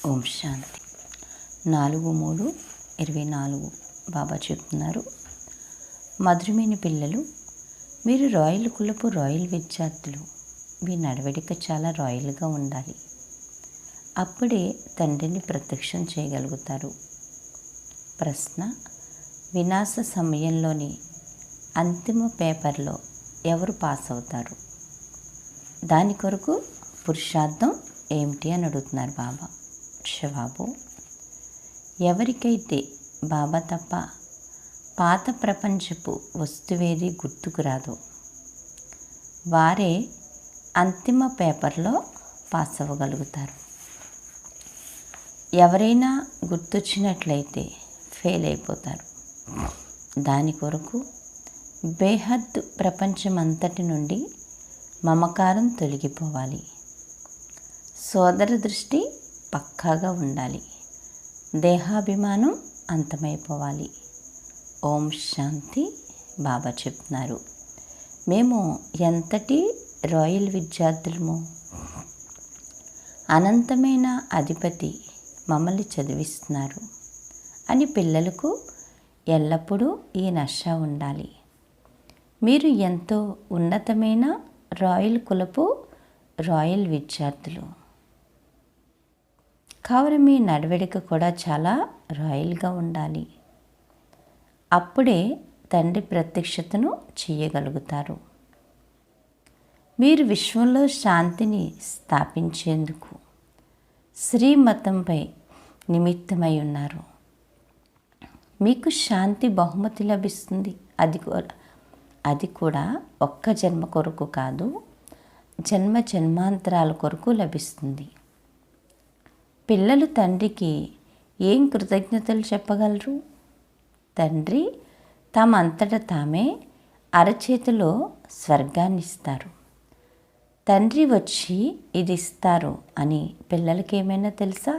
ఓం శాంతి 4/3/24 బాబా చెప్తున్నారు, మధురమైన పిల్లలు, మీరు రాయల్ కులపు రాయల్ విద్యార్థులు. మీ నడవడిక చాలా రాయల్గా ఉండాలి. అప్పుడే తండ్రిని ప్రత్యక్షం చేయగలుగుతారు. ప్రశ్న: వినాశ సమయంలోని అంతిమ పేపర్లో ఎవరు పాస్ అవుతారు? దాని కొరకు పురుషార్థం ఏమిటి అని అడుగుతున్నారు బాబా. జవాబు: ఎవరికైతే బాబా తప్ప పాత ప్రపంచపు వస్తువేది గుర్తుకు రాదో వారే అంతిమ పేపర్లో పాస్ అవ్వగలుగుతారు. ఎవరైనా గుర్తొచ్చినట్లయితే ఫెయిల్ అయిపోతారు. దాని కొరకు బేహద్ ప్రపంచమంతటి నుండి మమకారం తొలగిపోవాలి. సోదర దృష్టి పక్కాగా ఉండాలి. దేహాభిమానం అంతమైపోవాలి. ఓం శాంతి. బాబా చెప్తున్నారు, మేము ఎంతటి రాయల్ విద్యార్థులమో, అనంతమైన అధిపతి మమ్మల్ని చదివిస్తున్నారు అని పిల్లలకు ఎల్లప్పుడూ ఈ నష ఉండాలి. మీరు ఎంతో ఉన్నతమైన రాయల్ కులపు రాయల్ విద్యార్థులు కావున మీ నడవడిక కూడా చాలా రాయల్గా ఉండాలి. అప్పుడే తండ్రి ప్రత్యక్షతను చేయగలుగుతారు. మీరు విశ్వంలో శాంతిని స్థాపించేందుకు శ్రీమతంపై నిమిత్తమై ఉన్నారు. మీకు శాంతి బహుమతి లభిస్తుంది. అది కూడా ఒక్క జన్మ కొరకు కాదు, జన్మ జన్మాంతరాల కొరకు లభిస్తుంది. పిల్లలు తండ్రికి ఏం కృతజ్ఞతలు చెప్పగలరు? తండ్రి తమంతట తామే అరచేతిలో స్వర్గాన్ని ఇస్తారు. తండ్రి వచ్చి ఇది ఇస్తారు అని పిల్లలకి ఏమైనా తెలుసా?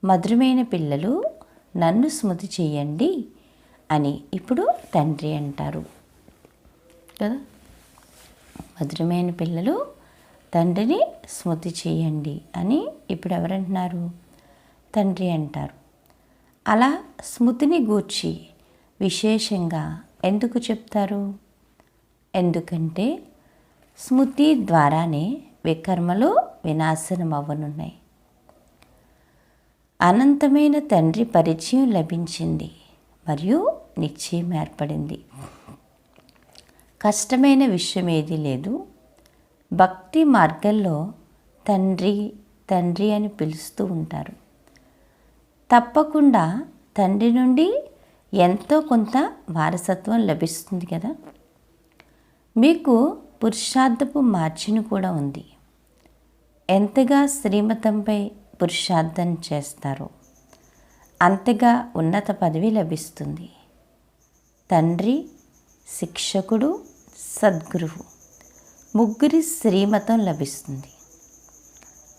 మధురమైన పిల్లలు, నన్ను స్మృతి చేయండి అని ఇప్పుడు తండ్రి అంటారు కదా. మధురమైన పిల్లలు తండ్రిని స్మృతి చేయండి అని ఇప్పుడు ఎవరంటున్నారు? తండ్రి అంటారు. అలా స్మృతిని గూర్చి విశేషంగా ఎందుకు చెప్తారు? ఎందుకంటే స్మృతి ద్వారానే వికర్మలు వినాశనం అవ్వనున్నాయి. అనంతమైన తండ్రి పరిచయం లభించింది మరియు నిశ్చయం ఏర్పడింది. కష్టమైన విషయం ఏదీ లేదు. భక్తి మార్గంలో తండ్రి తండ్రి అని పిలుస్తూ ఉంటారు. తప్పకుండా తండ్రి నుండి ఎంతో కొంత వారసత్వం లభిస్తుంది కదా. మీకు పురుషార్థపు మార్జిన్ కూడా ఉంది. ఎంతగా శ్రీమతంపై పురుషార్థం చేస్తారో అంతగా ఉన్నత పదవి లభిస్తుంది. తండ్రి, శిక్షకుడు, సద్గురువు ముగ్గురి శ్రీమతం లభిస్తుంది.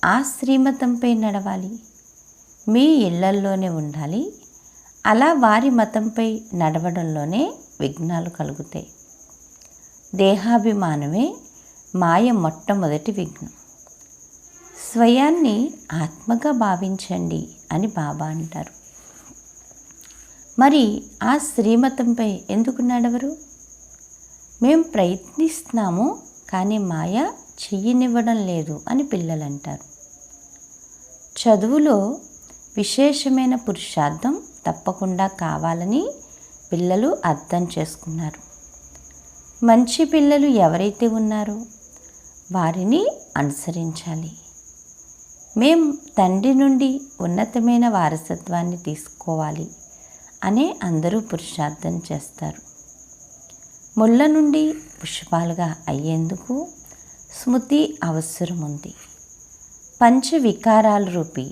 ఆ శ్రీమతంపై నడవాలి. మీ ఇళ్లల్లోనే ఉండాలి. అలా వారి మతంపై నడవడంలోనే విఘ్నాలు కలుగుతాయి. దేహాభిమానమే మాయ మొట్టమొదటి విఘ్నం. స్వయాన్ని ఆత్మగా భావించండి అని బాబా అంటారు. మరి ఆ శ్రీమతంపై ఎందుకు నడవరు? మేము ప్రయత్నిస్తున్నాము కానీ మాయ చెయ్యనివ్వడం లేదు అని పిల్లలు అంటారు. చదువులో విశేషమైన పురుషార్థం తప్పకుండా కావాలని పిల్లలు అర్థం చేసుకున్నారు. మంచి పిల్లలు ఎవరైతే ఉన్నారో వారిని అనుసరించాలి. మేం తండ్రి నుండి ఉన్నతమైన వారసత్వాన్ని తీసుకోవాలి అనే అందరూ పురుషార్థం చేస్తారు. ముళ్ళ నుండి పుష్పాలుగా అయ్యేందుకు స్మృతి అవసరం ఉంది. పంచవికారాల రూపీ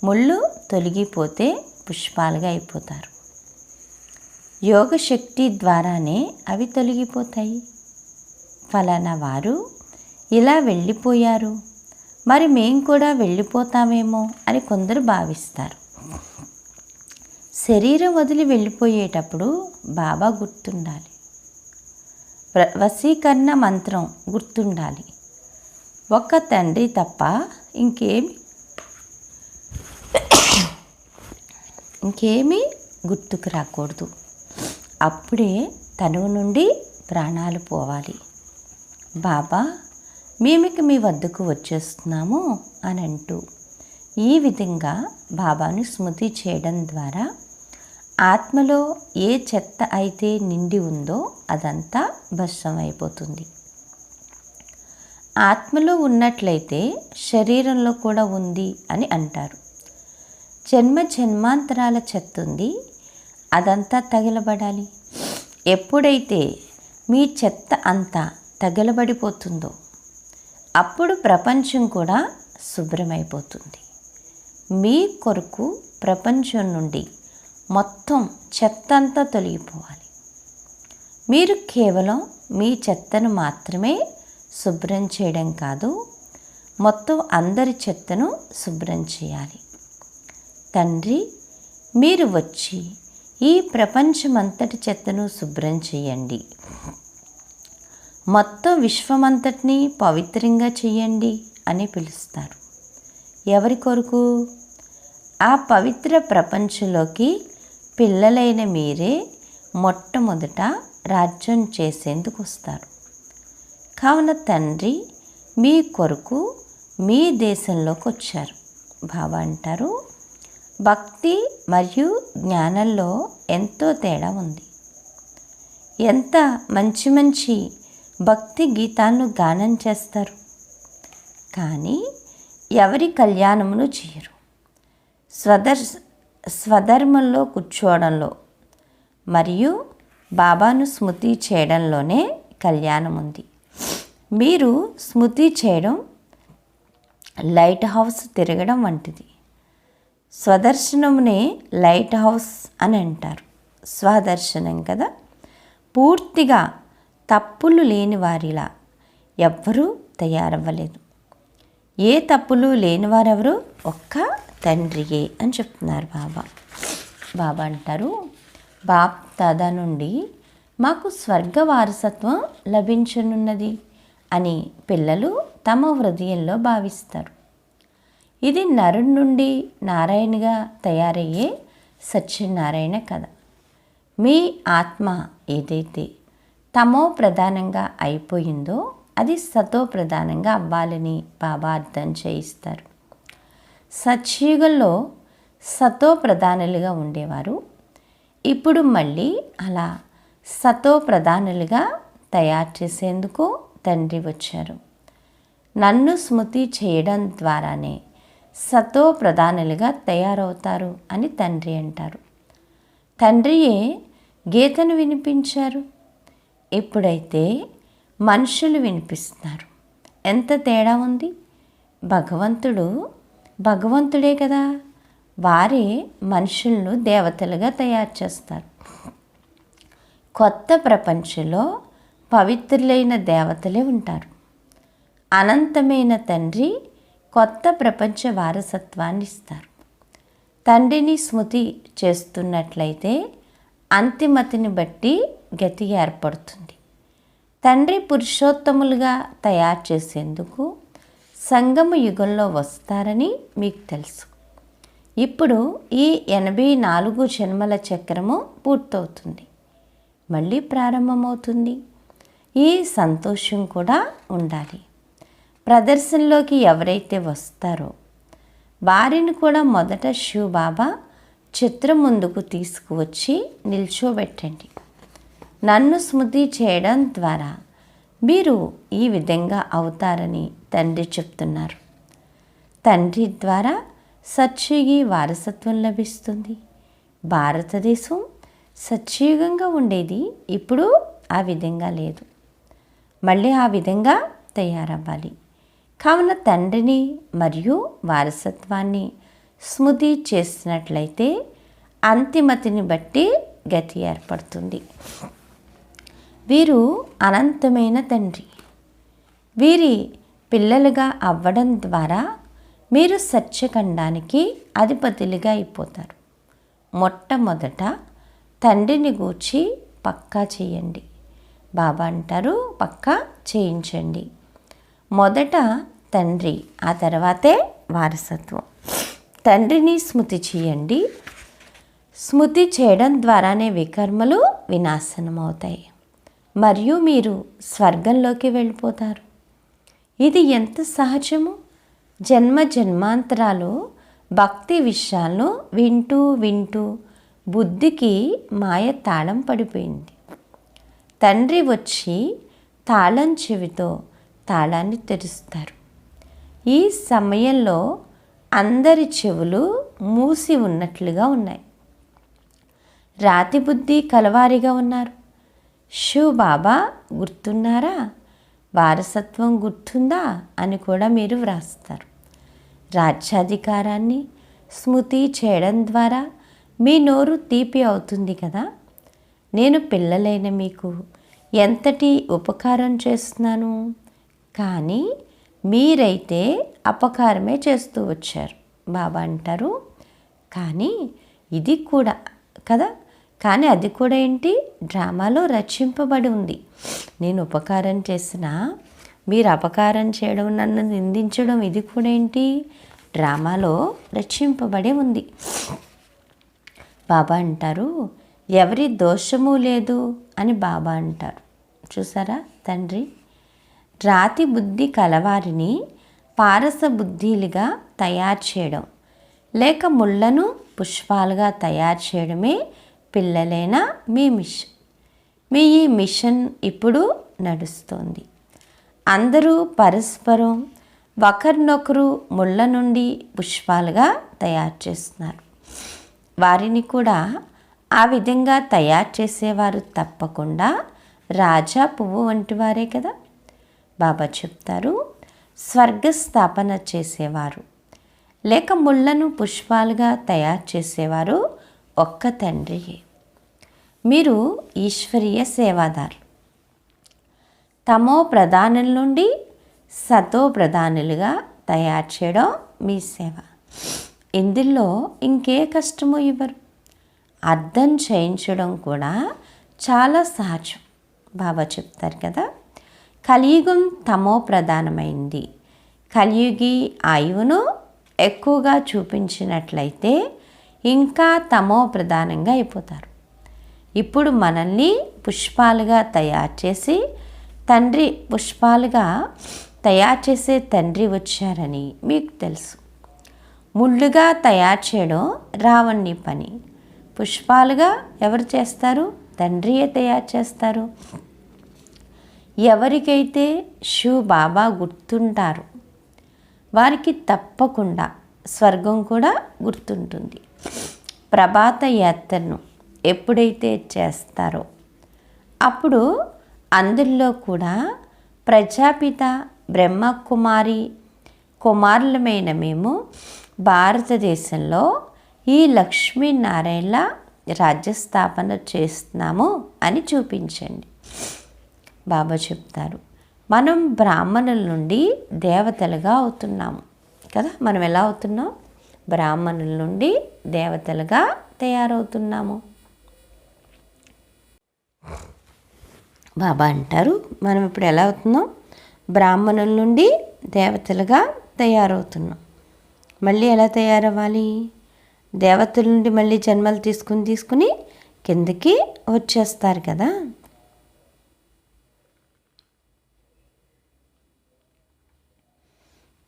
ముళ్ళు తొలగిపోతే పుష్పాలుగా అయిపోతారు. యోగశక్తి ద్వారానే అవి తొలగిపోతాయి. ఫలానా వారు ఇలా వెళ్ళిపోయారు, మరి మేం కూడా వెళ్ళిపోతామేమో అని కొందరు భావిస్తారు. శరీరం వదిలి వెళ్ళిపోయేటప్పుడు బాబా గుర్తుండాలి. వశీకరణ మంత్రం గుర్తుండాలి. ఒక్క తండ్రి తప్ప ఇంకేమి ఇంకేమీ గుర్తుకు రాకూడదు. అప్పుడే తనువు నుండి ప్రాణాలు పోవాలి. బాబా, మేమిక మీ వద్దకు వచ్చేస్తున్నాము అని అంటూ ఈ విధంగా బాబాను స్మృతి చేయడం ద్వారా ఆత్మలో ఏ చెత్త అయితే నిండి ఉందో అదంతా భస్మం అయిపోతుంది. ఆత్మలో ఉన్నట్లయితే శరీరంలో కూడా ఉంది అని అంటారు. జన్మ జన్మాంతరాల చెత్త ఉంది, అదంతా తగలబడాలి. ఎప్పుడైతే మీ చెత్త అంతా తగలబడిపోతుందో అప్పుడు ప్రపంచం కూడా శుభ్రమైపోతుంది. మీ కొరకు ప్రపంచం నుండి మొత్తం చెత్త అంతా తొలగిపోవాలి. మీరు కేవలం మీ చెత్తను మాత్రమే శుభ్రం చేయడం కాదు, మొత్తం అందరి చెత్తను శుభ్రం చేయాలి. తండ్రి, మీరు వచ్చి ఈ ప్రపంచమంతటి చెత్తను శుభ్రం చేయండి, మొత్తం విశ్వమంతటిని పవిత్రంగా చేయండి అని పిలుస్తారు. ఎవరి కొరకు? ఆ పవిత్ర ప్రపంచంలోకి పిల్లలైన మీరే మొట్టమొదట రాజ్యం చేసేందుకు వస్తారు. కావున తండ్రి మీ కొరకు మీ దేశంలోకి వచ్చారు. బాబా అంటారు, భక్తి మరియు జ్ఞానంలో ఎంతో తేడా ఉంది. ఎంత మంచి మంచి భక్తి గీతాలను గానం చేస్తారు, కానీ ఎవరి కళ్యాణమును చేయరు. స్వధర్మంలో కూర్చోవడంలో మరియు బాబాను స్మృతి చేయడంలోనే కళ్యాణం ఉంది. మీరు స్మృతి చేయడం లైట్ హౌస్ తిరగడం వంటిది. స్వదర్శనమునే లైట్ హౌస్ అని అంటారు. స్వదర్శనం కదా. పూర్తిగా తప్పులు లేని వారిలా ఎవ్వరూ తయారవ్వలేదు. ఏ తప్పులు లేని వారెవరు? ఒక్క తండ్రియే అని చెప్తున్నారు బాబా. బాబా అంటారు, బాప్ దాదా నుండి మాకు స్వర్గ వారసత్వం లభించనున్నది అని పిల్లలు తమ హృదయంలో భావిస్తారు. ఇది నరుడి నుండి నారాయణగా తయారయ్యే సత్యనారాయణ కథ. మీ ఆత్మ ఏదైతే తమో ప్రధానంగా అయిపోయిందో అది సతో ప్రధానంగా అవ్వాలని బాబా అర్థం చేయిస్తారు. సత్యయుగంలో సతో ప్రధానులుగా ఉండేవారు. ఇప్పుడు మళ్ళీ అలా సతో ప్రధానులుగా తయారు చేసేందుకు తండ్రి వచ్చారు. నన్ను స్మృతి చేయడం ద్వారానే సతో ప్రధానులుగా తయారవుతారు అని తండ్రి అంటారు. తండ్రియే గీతను వినిపించారు. ఇప్పుడైతే మనుషులు వినిపిస్తున్నారు. ఎంత తేడా ఉంది! భగవంతుడే కదా, వారే మనుషులను దేవతలుగా తయారు చేస్తారు. కొత్త ప్రపంచంలో పవిత్రులైన దేవతలే ఉంటారు. అనంతమైన తండ్రి కొత్త ప్రపంచ వారసత్వాన్ని ఇస్తారు. తండ్రిని స్మృతి చేస్తున్నట్లయితే అంతిమతిని బట్టి గతి ఏర్పడుతుంది. తండ్రి పురుషోత్తములుగా తయారు చేసేందుకు సంగమ యుగంలో వస్తారని మీకు తెలుసు. ఇప్పుడు ఈ 84 జన్మల చక్రము పూర్తవుతుంది, మళ్ళీ ప్రారంభమవుతుంది. ఈ సంతోషం కూడా ఉండాలి. ప్రదర్శనలోకి ఎవరైతే వస్తారో వారిని కూడా మొదట శివ బాబా చిత్రం ముందుకు తీసుకువచ్చి నిల్చోబెట్టండి. నన్ను స్మృతి చేయడం ద్వారా మీరు ఈ విధంగా అవుతారని తండ్రి చెప్తున్నారు. తండ్రి ద్వారా సత్యయుగి వారసత్వం లభిస్తుంది. భారతదేశం సత్యయుగంగా ఉండేది, ఇప్పుడు ఆ విధంగా లేదు. మళ్ళీ ఆ విధంగా తయారవ్వాలి. కావున తండ్రిని మరియు వారసత్వాన్ని స్మృతి చేసినట్లయితే అంతిమతిని బట్టి గతి ఏర్పడుతుంది. వీరు అనంతమైన తండ్రి. వీరి పిల్లలుగా అవ్వడం ద్వారా మీరు సత్యఖండానికి అధిపతులుగా అయిపోతారు. మొట్టమొదట తండ్రిని గూర్చి పక్కా చేయండి. బాబా అంటారు, పక్కా చేయించండి. మొదట తండ్రి, ఆ తర్వాతే వారసత్వం. తండ్రిని స్మృతి చేయండి. స్మృతి చేయడం ద్వారానే వికర్మలు వినాశనమవుతాయి మరియు మీరు స్వర్గంలోకి వెళ్ళిపోతారు. ఇది ఎంత సహజము. జన్మ జన్మాంతరాలు భక్తి విషయాలను వింటూ వింటూ బుద్ధికి మాయ తాళం పడిపోయింది. తండ్రి వచ్చి తాళం చెవితో తాళాన్ని తెరుస్తారు. ఈ సమయంలో అందరి చెవులు మూసి ఉన్నట్లుగా ఉన్నాయి. రాతి బుద్ధి కలవారిగా ఉన్నారు. శివ్ బాబా గుర్తున్నారా, వారసత్వం గుర్తుందా అని కూడా మీరు వ్రాస్తారు. రాజ్యాధికారాన్ని స్మృతి చేయడం ద్వారా మీ నోరు తీపి అవుతుంది కదా. నేను పిల్లలైన మీకు ఎంతటి ఉపకారం చేస్తున్నాను, కానీ మీరైతే అపకారమే చేస్తూ వచ్చారు. బాబా అంటారు, కానీ ఇది కూడా కదా, కానీ అది కూడా ఏంటి, డ్రామాలో రచింపబడి ఉంది. నేను ఉపకారం చేసినా మీరు అపకారం చేయడం, నన్ను నిందించడం, ఇది కూడా ఏంటి, డ్రామాలో రచింపబడి ఉంది. బాబా అంటారు, ఎవరి దోషము లేదు అని బాబా అంటారు. చూసారా తండ్రి, రాతి బుద్ధి కలవారిని పారస బుద్ధిలుగా తయారు చేయడం లేక ముళ్ళను పుష్పాలుగా తయారు చేయడమే పిల్లలైన మీ మిషన్. మీ ఈ మిషన్ ఇప్పుడు నడుస్తోంది. అందరూ పరస్పరం ఒకరినొకరు ముళ్ళ నుండి పుష్పాలుగా తయారు చేస్తున్నారు. వారిని కూడా ఆ విధంగా తయారు చేసేవారు తప్పకుండా రాజా పువ్వు వంటి వారే కదా. బాబా చెప్తారు, స్వర్గస్థాపన చేసేవారు లేక ముళ్ళను పుష్పాలుగా తయారు చేసేవారు ఒక్క తండ్రియే. మీరు ఈశ్వరీయ సేవాదారులు. తమో ప్రధానుల నుండి సతో ప్రధానులుగా తయారు చేయడం మీ సేవ. ఇందులో ఇంకే కష్టమూ ఇవ్వరు. అర్థం చేయించడం కూడా చాలా సహజం. బాబా చెప్తారు కదా, కలియుగం తమో ప్రధానమైంది. కలియుగి ఆయువును ఎక్కువగా చూపించినట్లయితే ఇంకా తమో ప్రధానంగా అయిపోతారు. ఇప్పుడు మనల్ని పుష్పాలుగా తయారు చేసి తండ్రి పుష్పాలుగా తయారు చేసే తండ్రి వచ్చారని మీకు తెలుసు. ముళ్ళుగా తయారు చేయడం రావణ్ణి పని. పుష్పాలుగా ఎవరు చేస్తారు, తండ్రియే తయారు చేస్తారు. ఎవరికైతే శివ్ బాబా గుర్తుంటారు వారికి తప్పకుండా స్వర్గం కూడా గుర్తుంటుంది. ప్రభాత యాత్రను ఎప్పుడైతే చేస్తారో అప్పుడు అందులో కూడా ప్రజాపిత బ్రహ్మకుమారి కుమారులమైన మేము భారతదేశంలో ఈ లక్ష్మీనారాయణ రాజ్యస్థాపన చేస్తున్నాము అని చూపించండి. బాబా చెప్తారు, మనం బ్రాహ్మణుల నుండి దేవతలుగా అవుతున్నాము కదా. మనం ఎలా అవుతున్నాం, బ్రాహ్మణుల నుండి దేవతలుగా తయారవుతున్నాము. బాబా అంటారు, మనం ఇప్పుడు ఎలా అవుతున్నాం, బ్రాహ్మణుల నుండి దేవతలుగా తయారవుతున్నాం. మళ్ళీ ఎలా తయారవ్వాలి, దేవతల నుండి మళ్ళీ జన్మలు తీసుకుని కిందకి వచ్చేస్తారు కదా.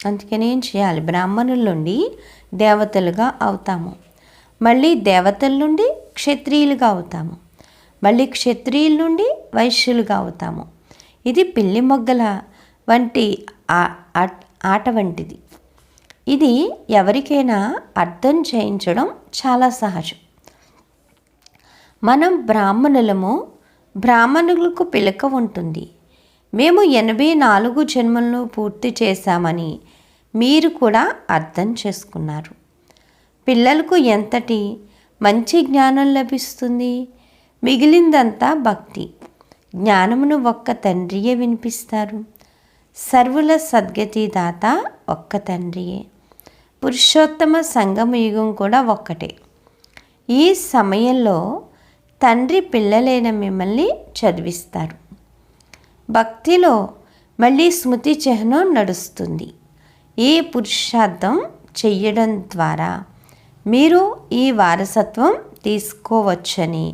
అందుకని ఏం చేయాలి, బ్రాహ్మణుల నుండి దేవతలుగా అవుతాము. మళ్ళీ దేవతల నుండి క్షత్రియులుగా అవుతాము. మళ్ళీ క్షత్రియుల నుండి వైశ్యులుగా అవుతాము. ఇది పిల్లి మొగ్గల వంటి ఆట వంటిది. ఇది ఎవరికైనా అర్థం చేయించడం చాలా సహజం. మనం బ్రాహ్మణులము, బ్రాహ్మణులకు పిలక ఉంటుంది. మేము 84 జన్మలను పూర్తి చేశామని మీరు కూడా అర్థం చేసుకున్నారు. పిల్లలకు ఎంతటి మంచి జ్ఞానం లభిస్తుంది, మిగిలిందంతా భక్తి. జ్ఞానమును ఒక్క తండ్రియే వినిపిస్తారు. సర్వుల సద్గతి దాత ఒక్క తండ్రియే. పురుషోత్తమ సంగమ యుగం కూడా ఒక్కటే. ఈ సమయంలో తండ్రి పిల్లలైన మిమ్మల్ని చదివిస్తారు. భక్తిలో మళ్ళీ స్మృతి చిహ్నం నడుస్తుంది. ఈ పురుషార్థం చెయ్యడం ద్వారా మీరు ఈ వారసత్వం తీసుకోవచ్చని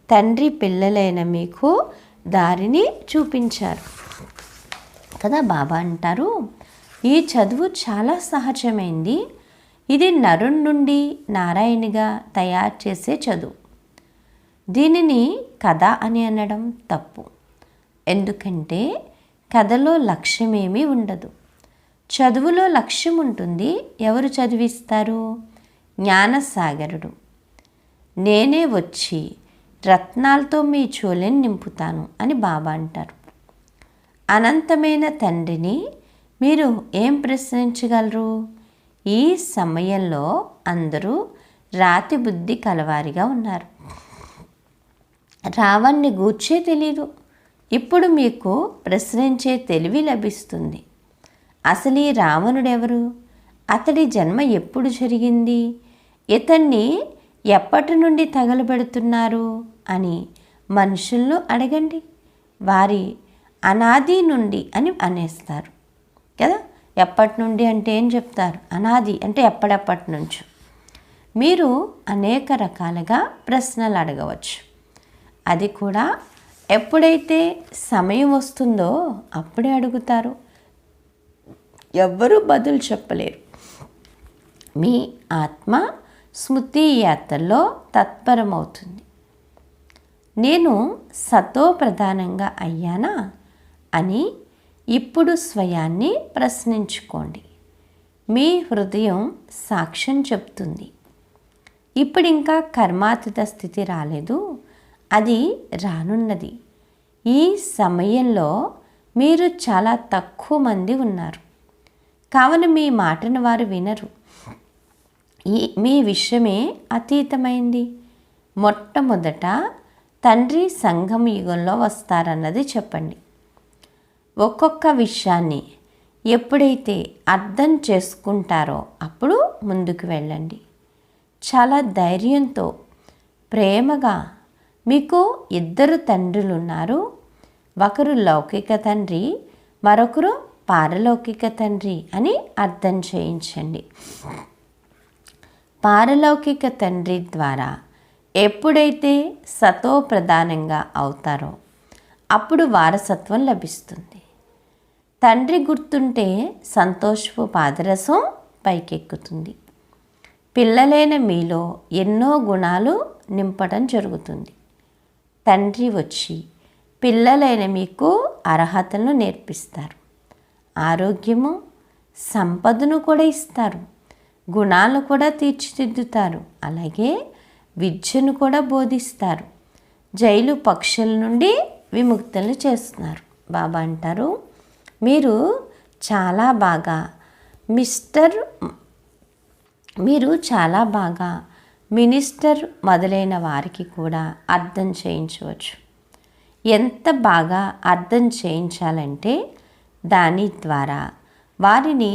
తండ్రి పిల్లలైన మీకు దారిని చూపించారు కదా. బాబా అంటారు, ఈ చదువు చాలా సహజమైంది. ఇది నరుని నుండి నారాయణిగా తయారు చేసే చదువు. దీనిని కథ అని అనడం తప్పు. ఎందుకంటే కథలో లక్ష్యమేమీ ఉండదు. చదువులో లక్ష్యం ఉంటుంది. ఎవరు చదివిస్తారు? జ్ఞానసాగరుడు. నేనే వచ్చి రత్నాలతో మీ చోలెని నింపుతాను అని బాబా అంటారు. అనంతమైన తండ్రిని మీరు ఏం ప్రశ్నించగలరు? ఈ సమయంలో అందరూ రాతి బుద్ధి కలవారిగా ఉన్నారు. రావణ్ణి గూర్చే తెలీదు. ఇప్పుడు మీకు ప్రశ్నించే తెలివి లభిస్తుంది. అసలు ఈ రావణుడెవరు? అతడి జన్మ ఎప్పుడు జరిగింది? ఇతన్ని ఎప్పటి నుండి తగలబెడుతున్నారు అని మనుషులను అడగండి. వారి అనాది నుండి అని అనేస్తారు కదా. ఎప్పటి నుండి అంటే ఏం చెప్తారు? అనాది అంటే ఎప్పటి నుంచో. మీరు అనేక రకాలుగా ప్రశ్నలు అడగవచ్చు. అది కూడా ఎప్పుడైతే సమయం వస్తుందో అప్పుడే అడుగుతారు. ఎవ్వరూ బదులు చెప్పలేరు. మీ ఆత్మ స్మృతి యాత్రలో తత్పరమవుతుంది. నేను సతో ప్రధానంగా అయ్యానా అని ఇప్పుడు స్వయాన్ని ప్రశ్నించుకోండి. మీ హృదయం సాక్ష్యం చెప్తుంది. ఇప్పుడు ఇంకా కర్మాతీత స్థితి రాలేదు, అది రానున్నది. ఈ సమయంలో మీరు చాలా తక్కువ మంది ఉన్నారు. కావున మీ మాటను వారు వినరు. మీ విషయమే అతీతమైంది. మొట్టమొదట తండ్రి సంఘం యుగంలో వస్తారన్నది చెప్పండి. ఒక్కొక్క విషయాన్ని ఎప్పుడైతే అర్థం చేసుకుంటారో అప్పుడు ముందుకు వెళ్ళండి. చాలా ధైర్యంతో ప్రేమగా. మీకు ఇద్దరు తండ్రులు ఉన్నారు. ఒకరు లౌకిక తండ్రి, మరొకరు పారలౌకిక తండ్రి అని అర్థం చేయించండి. పారలౌకిక తండ్రి ద్వారా ఎప్పుడైతే సతో ప్రధానంగా అవుతారో అప్పుడు వారసత్వం లభిస్తుంది. తండ్రి గుర్తుంటే సంతోషపు పాదరసం పైకెక్కుతుంది. పిల్లలైన మీలో ఎన్నో గుణాలు నింపడం జరుగుతుంది. తండ్రి వచ్చి పిల్లలైన మీకు అర్హతలను నేర్పిస్తారు. ఆరోగ్యము, సంపదను కూడా ఇస్తారు. గుణాలను కూడా తీర్చిదిద్దుతారు. అలాగే విద్యను కూడా బోధిస్తారు. జైలు పక్షుల నుండి విముక్తులు చేస్తున్నారు. బాబా అంటారు, మీరు చాలా బాగా మినిస్టర్ మొదలైన వారికి కూడా అర్థం చేయించవచ్చు. ఎంత బాగా అర్థం చేయించాలంటే దాని ద్వారా వారిని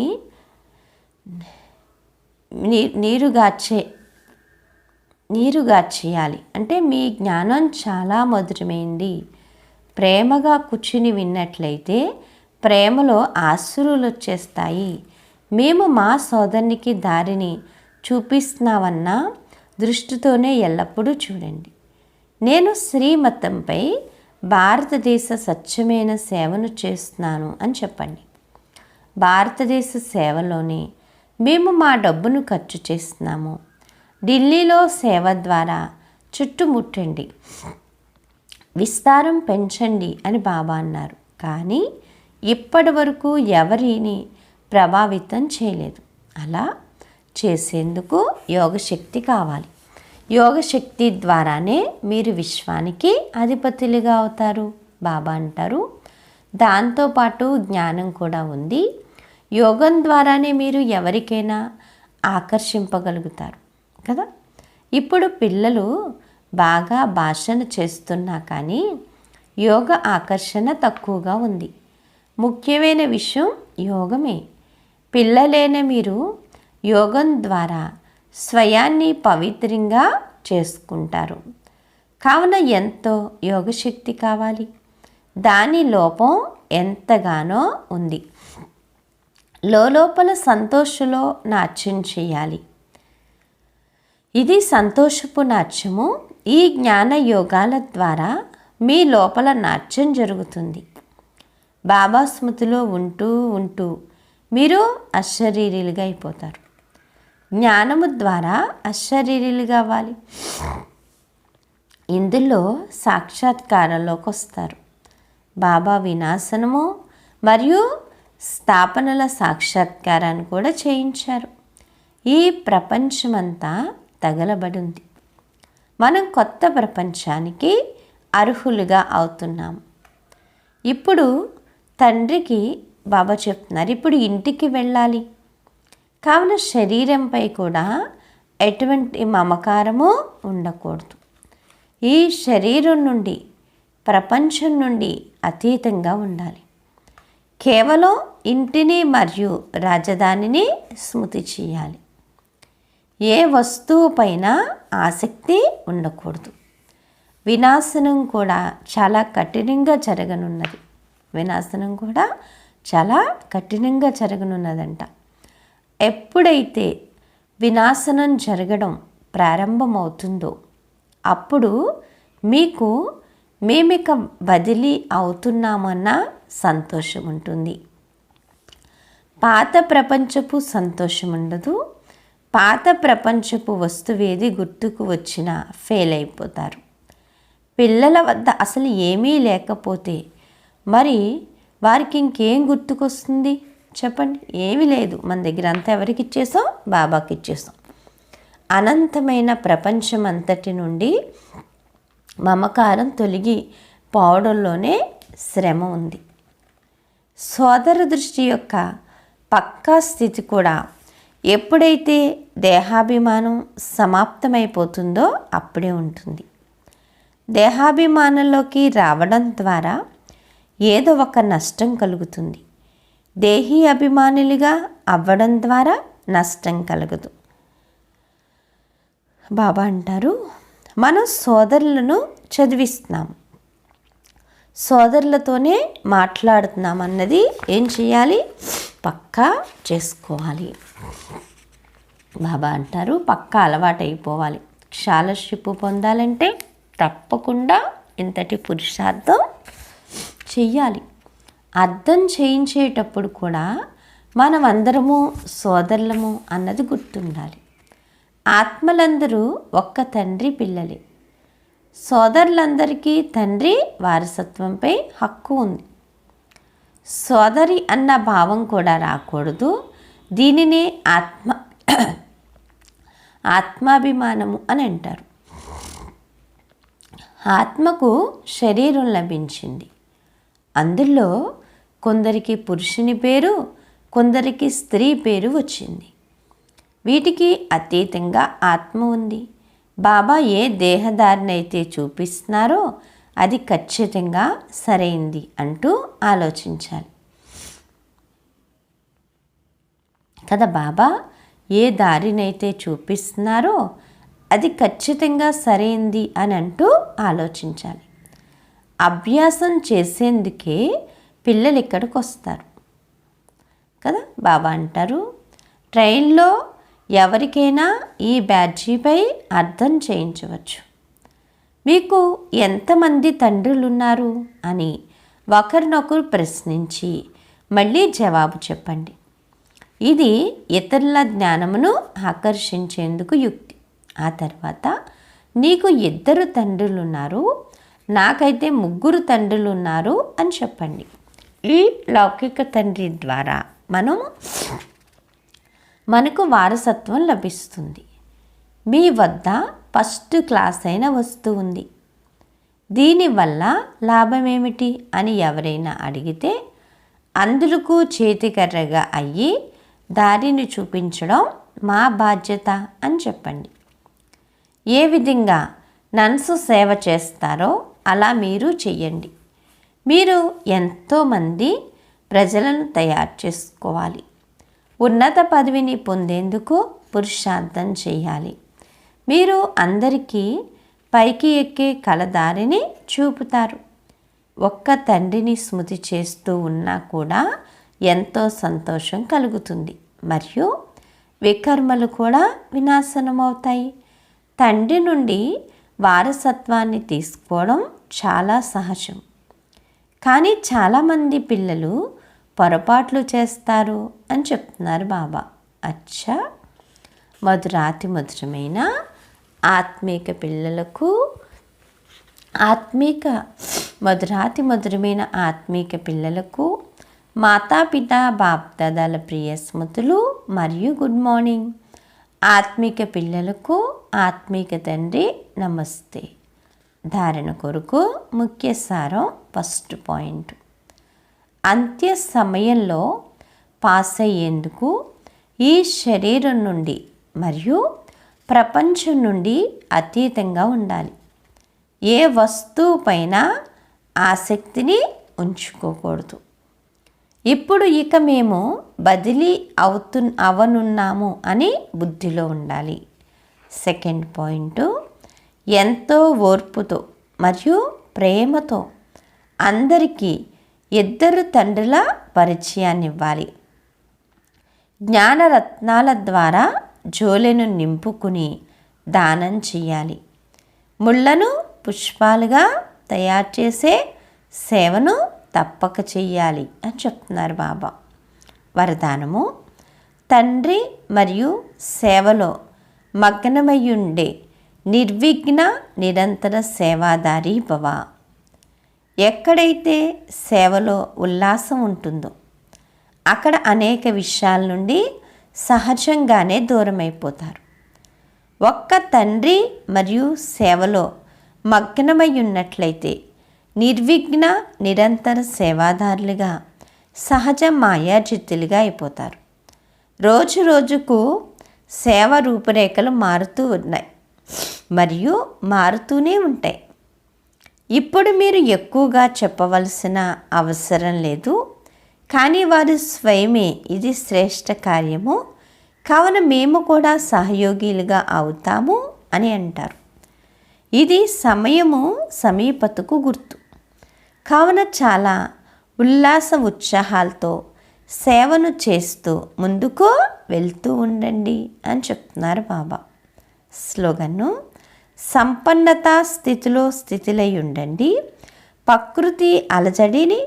నీరుగార్చేయాలి. అంటే మీ జ్ఞానం చాలా మధురమైంది. ప్రేమగా కూర్చుని విన్నట్లయితే ప్రేమలో ఆశ్రులు వచ్చేస్తాయి. మేము మా సోదరునికి దారిని చూపిస్తున్నామన్న దృష్టితోనే ఎల్లప్పుడూ చూడండి. నేను శ్రీమతంపై భారతదేశ స్వచ్ఛమైన సేవను చేస్తున్నాను అని చెప్పండి. భారతదేశ సేవలోనే మేము మా డబ్బును ఖర్చు చేస్తున్నాము. ఢిల్లీలో సేవ ద్వారా చుట్టుముట్టండి, విస్తారం పెంచండి అని బాబా అన్నారు. కానీ ఇప్పటి వరకు ఎవరిని ప్రభావితం చేయలేదు. అలా చేసేందుకు యోగశక్తి కావాలి. యోగశక్తి ద్వారానే మీరు విశ్వానికి అధిపతులుగా అవుతారు. బాబా అంటారు, దాంతోపాటు జ్ఞానం కూడా ఉంది. యోగం ద్వారానే మీరు ఎవరికైనా ఆకర్షింపగలుగుతారు కదా. ఇప్పుడు పిల్లలు బాగా భాషణ చేస్తున్నా కానీ యోగ ఆకర్షణ తక్కువగా ఉంది. ముఖ్యమైన విషయం యోగమే. పిల్లలైన మీరు యోగం ద్వారా స్వయాన్ని పవిత్రంగా చేసుకుంటారు. కావున ఎంతో యోగశక్తి కావాలి. దాని లోపం ఎంతగానో ఉంది. లోపల సంతోషంలో నాట్యం చేయాలి. ఇది సంతోషపు నాట్యము. ఈ జ్ఞాన యోగాల ద్వారా మీ లోపల నాట్యం జరుగుతుంది. బాబా స్మృతిలో ఉంటూ ఉంటూ మీరు అశరీరులుగా అయిపోతారు. జ్ఞానము ద్వారా అశరీరులుగా అవ్వాలి. ఇందులో సాక్షాత్కారంలోకి వస్తారు. బాబా వినాశనము మరియు స్థాపనల సాక్షాత్కారాన్ని కూడా చేయించారు. ఈ ప్రపంచమంతా తగలబడి ఉంది. మనం కొత్త ప్రపంచానికి అర్హులుగా అవుతున్నాము. ఇప్పుడు తండ్రికి బాబా చెప్తున్నారు, ఇప్పుడు ఇంటికి వెళ్ళాలి. కావున శరీరంపై కూడా ఎటువంటి మమకారము ఉండకూడదు. ఈ శరీరం నుండి, ప్రపంచం నుండి అతీతంగా ఉండాలి. కేవలం ఇంటిని మరియు రాజధానిని స్మృతి చేయాలి. ఏ వస్తువు పైన ఆసక్తి ఉండకూడదు. వినాశనం కూడా చాలా కఠినంగా జరగనున్నది. వినాశనం కూడా చాలా కఠినంగా జరగనున్నదంట. ఎప్పుడైతే వినాశనం జరగడం ప్రారంభమవుతుందో అప్పుడు మీకు మేమిక బదిలీ అవుతున్నామన్న సంతోషం ఉంటుంది. పాత ప్రపంచపు సంతోషం ఉండదు. పాత ప్రపంచపు వస్తువేది గుర్తుకు వచ్చినా ఫెయిల్ అయిపోతారు. పిల్లల వద్ద అసలు ఏమీ లేకపోతే మరి వారికి ఇంకేం గుర్తుకొస్తుంది చెప్పండి? ఏమీ లేదు. మన దగ్గర అంతా ఎవరికి ఇచ్చేసాం? బాబాకి ఇచ్చేసాం. అనంతమైన ప్రపంచం అంతటి నుండి మమకారం తొలగి పోవడంలోనే శ్రమ ఉంది. సోదర దృష్టి యొక్క పక్కా స్థితి కూడా ఎప్పుడైతే దేహాభిమానం సమాప్తమైపోతుందో అప్పుడే ఉంటుంది. దేహాభిమానంలోకి రావడం ద్వారా ఏదో ఒక నష్టం కలుగుతుంది. దేహీ అభిమానులుగా అవ్వడం ద్వారా నష్టం కలగదు. బాబా అంటారు, మనం సోదరులను చదివిస్తున్నాం, సోదరులతోనే మాట్లాడుతున్నాం అన్నది ఏం చేయాలి? పక్కా చేసుకోవాలి. బాబా అంటారు, పక్కా అలవాటు అయిపోవాలి. స్కాలర్షిప్ పొందాలంటే తప్పకుండా ఇంతటి పురుషార్థం చెయ్యాలి. అర్థం చేయించేటప్పుడు కూడా మనం అందరము సోదరులము అన్నది గుర్తుండాలి. ఆత్మలందరూ ఒక్క తండ్రి పిల్లలే. సోదరులందరికీ తండ్రి వారసత్వంపై హక్కు ఉంది. సోదరి అన్న భావం కూడా రాకూడదు. దీనినే ఆత్మాభిమానము అని అంటారు. ఆత్మకు శరీరం లభించింది. అందులో కొందరికి పురుషుని పేరు, కొందరికి స్త్రీ పేరు వచ్చింది. వీటికి అతీతంగా ఆత్మ ఉంది. బాబా ఏ దేహధారినైతే చూపిస్తున్నారో అది ఖచ్చితంగా సరైంది అంటూ ఆలోచించాలి కదా. బాబా ఏ దారినైతే చూపిస్తున్నారో అది ఖచ్చితంగా సరైంది అని అంటూ ఆలోచించాలి. అభ్యాసం చేసేందుకే పిల్లలు ఇక్కడికి వస్తారు కదా. బాబా అంటారు, ట్రైన్లో ఎవరికైనా ఈ బ్యాడ్జీపై అర్థం చేయించవచ్చు. మీకు ఎంతమంది తండ్రులు ఉన్నారు అని ఒకరినొకరు ప్రశ్నించి మళ్ళీ జవాబు చెప్పండి. ఇది ఇతరుల జ్ఞానమును ఆకర్షించేందుకు యుక్తి. ఆ తర్వాత నీకు 2 తండ్రులు ఉన్నారు, నాకైతే 3 తండ్రులు ఉన్నారు అని చెప్పండి. ఈ లౌకిక తండ్రి ద్వారా మనకు వారసత్వం లభిస్తుంది. మీ వద్ద ఫస్ట్ క్లాస్ అయిన వస్తువు ఉంది, దీనివల్ల లాభం ఏమిటి అని ఎవరైనా అడిగితే అందులకు చేతికర్రగా అయ్యి దారిని చూపించడం మా బాధ్యత అని చెప్పండి. ఏ విధంగా నన్సు సేవ చేస్తారో అలా మీరు చెయ్యండి. మీరు ఎంతోమంది ప్రజలను తయారు చేసుకోవాలి. ఉన్నత పదవిని పొందేందుకు పురుషార్థం చేయాలి. మీరు అందరికీ పైకి ఎక్కే కలదారిని చూపుతారు. ఒక్క తండ్రిని స్మృతి చేస్తూ ఉన్నా కూడా ఎంతో సంతోషం కలుగుతుంది. మరియు వికర్మలు కూడా వినాశనమవుతాయి. తండ్రి నుండి వారసత్వాన్ని తీసుకోవడం చాలా సహజం. కానీ చాలామంది పిల్లలు పొరపాట్లు చేస్తారు అని చెప్తున్నారు బాబా. అచ్చా, మధురాతి మధురమైన ఆత్మీక పిల్లలకు మధురాతి మధురమైన ఆత్మీక పిల్లలకు మాతాపిత బాప్దాదాల ప్రియ స్మృతులు మరియు గుడ్ మార్నింగ్. ఆత్మీక పిల్లలకు ఆత్మీక తండ్రి నమస్తే. ధారణ కొరకు ముఖ్య సారం. ఫస్ట్ పాయింట్, అంత్య సమయంలో పాస్ అయ్యేందుకు ఈ శరీరం నుండి మరియు ప్రపంచం నుండి అతీతంగా ఉండాలి. ఏ వస్తువు పైన ఆసక్తిని ఉంచుకోకూడదు. ఇప్పుడు ఇక మేము బదిలీ అవనున్నాము అని బుద్ధిలో ఉండాలి. సెకండ్ పాయింట్, ఎంతో ఓర్పుతో మరియు ప్రేమతో అందరికీ ఇద్దరు తండ్రుల పరిచయాన్ని ఇవ్వాలి. జ్ఞానరత్నాల ద్వారా జోలెను నింపుకుని దానం చేయాలి. ముళ్ళను పుష్పాలుగా తయారు చేసే సేవను తప్పక చెయ్యాలి అని చెప్తున్నారు బాబా. వరదానము, తండ్రి మరియు సేవలో మగ్నమయ్యుండే నిర్విఘ్న నిరంతర సేవాదారి భవ. ఎక్కడైతే సేవలో ఉల్లాసం ఉంటుందో అక్కడ అనేక విషయాల నుండి సహజంగానే దూరమైపోతారు. ఒక్క తండ్రి మరియు సేవలో మగ్నమై ఉన్నట్లయితే నిర్విఘ్న నిరంతర సేవాదారులుగా సహజ మాయాజిత్తులుగా అయిపోతారు. రోజు రోజుకు సేవ రూపురేఖలు మారుతూ ఉన్నాయి మరియు మారుతూనే ఉంటాయి. ఇప్పుడు మీరు ఎక్కువగా చెప్పవలసిన అవసరం లేదు, కానీ వారు స్వయమే ఇది శ్రేష్ఠ కార్యము, కావున మేము కూడా సహయోగిలుగా అవుతాము అని అంటారు. ఇది సమయము సమీపతకు గుర్తు. కావున చాలా ఉల్లాస ఉత్సాహాలతో సేవను చేస్తూ ముందుకు వెళ్తూ ఉండండి అని చెప్తున్నారు బాబా. స్లోగన్ను, సంపన్నతా స్థితిలై ఉండండి. ప్రకృతి అలజడిని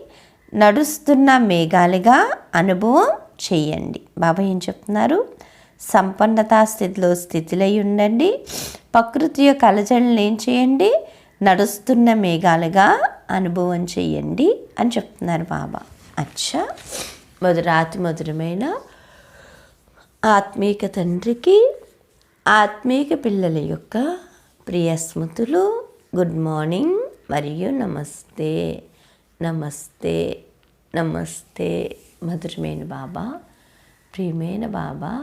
నడుస్తున్న మేఘాలుగా అనుభవం చేయండి. బాబా ఏం చెప్తున్నారు? సంపన్నతా స్థితిలై ఉండండి. ప్రకృతి యొక్క అలజడిని ఏం చేయండి? నడుస్తున్న మేఘాలుగా అనుభవం చేయండి అని చెప్తున్నారు బాబా. అచ్చా, మధురాతి మధురమైన ఆత్మీక తండ్రికి ఆత్మీక పిల్లల యొక్క ప్రియ స్మృతులు, గుడ్ మార్నింగ్ మరియు నమస్తే. నమస్తే నమస్తే. మధురమైన బాబా, ప్రియమైన బాబా,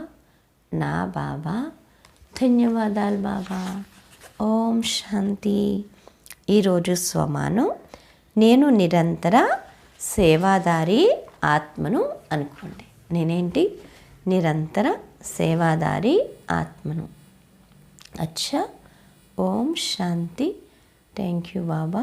నా బాబా, ధన్యవాదాలు బాబా. ఓం శాంతి. ఈరోజు స్వమానం, నేను నిరంతర సేవాదారి ఆత్మను అనుకోండి. నేనేంటి? నిరంతర సేవాదారి ఆత్మను. అచ్చా, ఓం శాంతి. Thank you Baba.